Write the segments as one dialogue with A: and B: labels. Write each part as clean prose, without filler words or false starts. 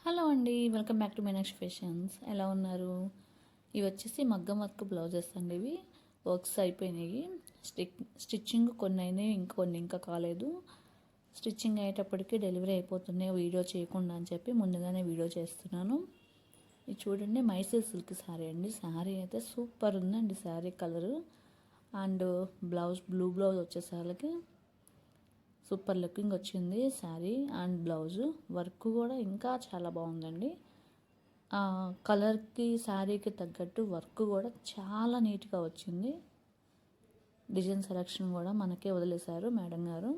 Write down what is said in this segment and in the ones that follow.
A: Hello అండి, welcome back to Meenakshi fashions. ఎలా ఉన్నారు? ఇవి వచ్చేసి మగ్గం వర్క్ బ్లౌజెస్ అండి. ఇవి వర్క్స్ అయిపోయినాయి. స్టిచ్చింగ్ కొన్ని అయినాయి, ఇంకొన్ని ఇంకా కాలేదు. స్టిచ్చింగ్ అయ్యేటప్పటికి డెలివరీ అయిపోతున్నాయి వీడియో చేయకుండా అని చెప్పి ముందుగానే వీడియో చేస్తున్నాను. ఇది చూడండి, మైసూర్ సిల్క్ శారీ అండి. శారీ అయితే సూపర్ ఉందండి. Sari colour and blouse blue blouse వచ్చేసరికి సూపర్ లుకింగ్ వచ్చింది శారీ అండ్ బ్లౌజు. వర్క్ కూడా ఇంకా చాలా బాగుందండి. కలర్కి శారీకి తగ్గట్టు వర్క్ కూడా చాలా నీట్గా వచ్చింది. డిజైన్ సెలెక్షన్ కూడా మనకే వదిలేశారు మేడం గారు.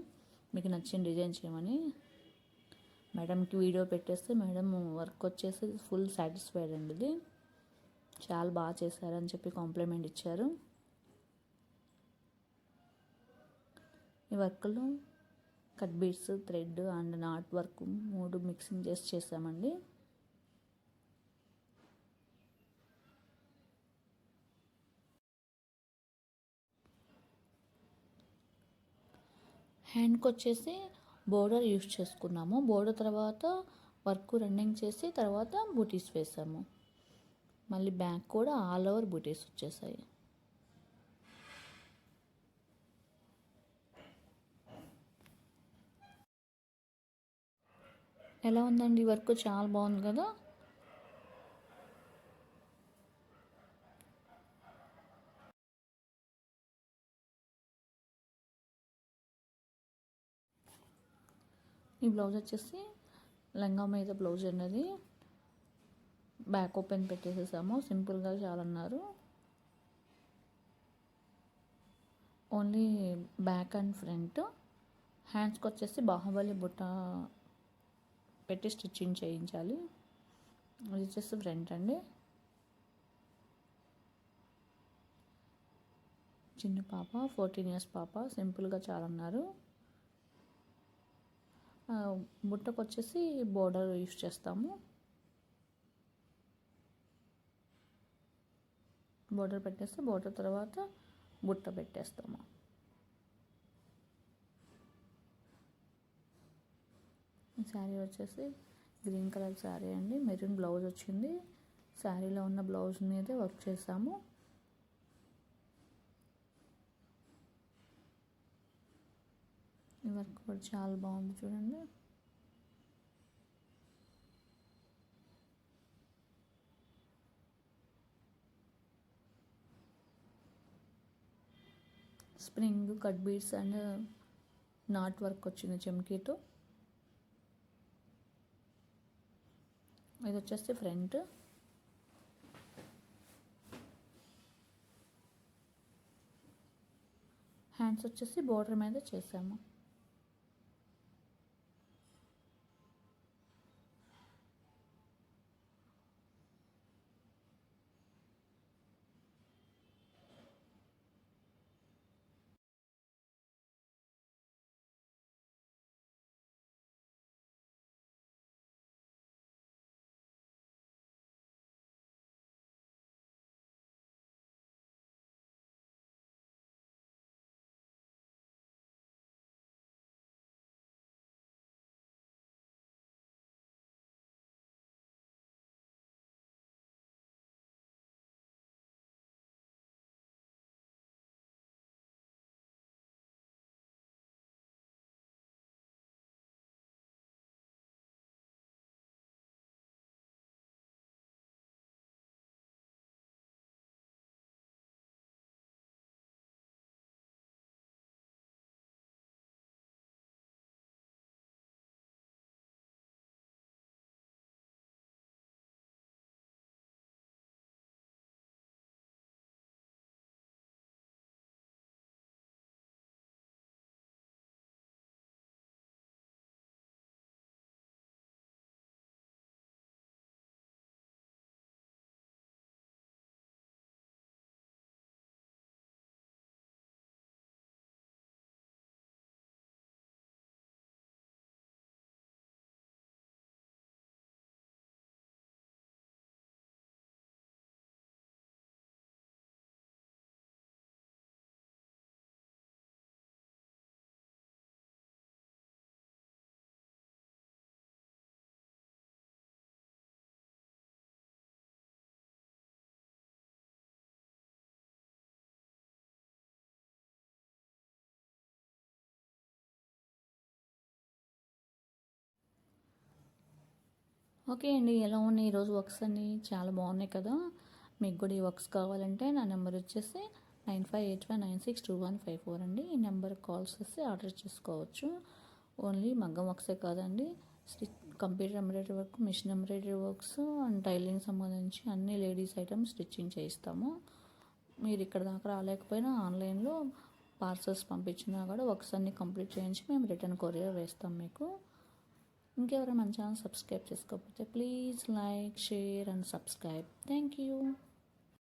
A: మీకు నచ్చిన డిజైన్ చేయమని మేడంకి వీడియో పెట్టేస్తే మేడం వర్క్ వచ్చేసి ఫుల్ సాటిస్ఫైడ్ అండి. ఇది చాలా బాగా చేశారని చెప్పి కాంప్లిమెంట్ ఇచ్చారు. ఈ వర్క్లో cut beads, thread and not work మూడు మిక్సింగ్ చేసి చేసామండి. హ్యాండ్కి వచ్చేసి బోర్డర్ యూస్ చేసుకున్నాము. బోర్డర్ తర్వాత వర్క్ రన్నింగ్ చేసి తర్వాత బూటీస్ వేసాము. మళ్ళీ బ్యాక్ కూడా ఆల్ ఓవర్ బూటీస్ వచ్చేసాయి. ఎలా ఉందండి వర్క్? చాలా బాగుంది కదా. ఈ బ్లౌజ్ వచ్చేసి లంగా మీద బ్లౌజ్ అన్నది బ్యాక్ ఓపెన్ పెట్టేసేసాము. సింపుల్గా చాలన్నారు. Only back and front. హ్యాండ్స్కి వచ్చేసి బాహుబలి బుట్ట పెట్టి స్టిచ్చింగ్ చేయించాలి. అది వచ్చేసి ఫ్రంట్ అండి. చిన్న పాప 14 ఇయర్స్ పాప, సింపుల్గా చాలన్నారు. బుట్టకు వచ్చేసి బోర్డర్ యూస్ చేస్తాము. బోర్డర్ పెట్టేస్తే బోర్డర్ తర్వాత బుట్ట పెట్టేస్తాము. ఈ శారీ వచ్చేసి గ్రీన్ కలర్ శారీ అండి. మెరూన్ బ్లౌజ్ వచ్చింది. శారీలో ఉన్న బ్లౌజ్ మీదే వర్క్ చేసాము. ఈ వర్క్ కూడా చాలా బాగుంది చూడండి. Spring cut beads and not work వచ్చింది చెమ్కీతో. ఇది వచ్చేసి ఫ్రంట్. హ్యాండ్స్ వచ్చేసి బోర్డర్ మీద చేసాము. ఓకే అండి. ఎలా ఉన్నాయి ఈరోజు వర్క్స్ అన్నీ? చాలా బాగున్నాయి కదా! మీకు కూడా ఈ వర్క్స్ కావాలంటే నా నెంబర్ వచ్చేసి 9585962154 అండి. ఈ నెంబర్కి కాల్ చేసి ఆర్డర్ చేసుకోవచ్చు. ఓన్లీ మగ్గం వర్క్సే కాదండి, computer embroidery work, machine embroidery works and tailoring సంబంధించి అన్ని లేడీస్ ఐటమ్స్ స్టిచ్చింగ్ చేయిస్తాము. మీరు ఇక్కడ దాకా రాలేకపోయినా ఆన్లైన్లో పార్సల్స్ పంపించినా కూడా వర్క్స్ అన్నీ కంప్లీట్ చేయించి మేము రిటర్న్ కొరియర్ వేస్తాం మీకు. ఇంకెవరైనా మన ఛానల్ సబ్స్క్రైబ్ చేసుకోకపోతే please like, share and subscribe. Thank you.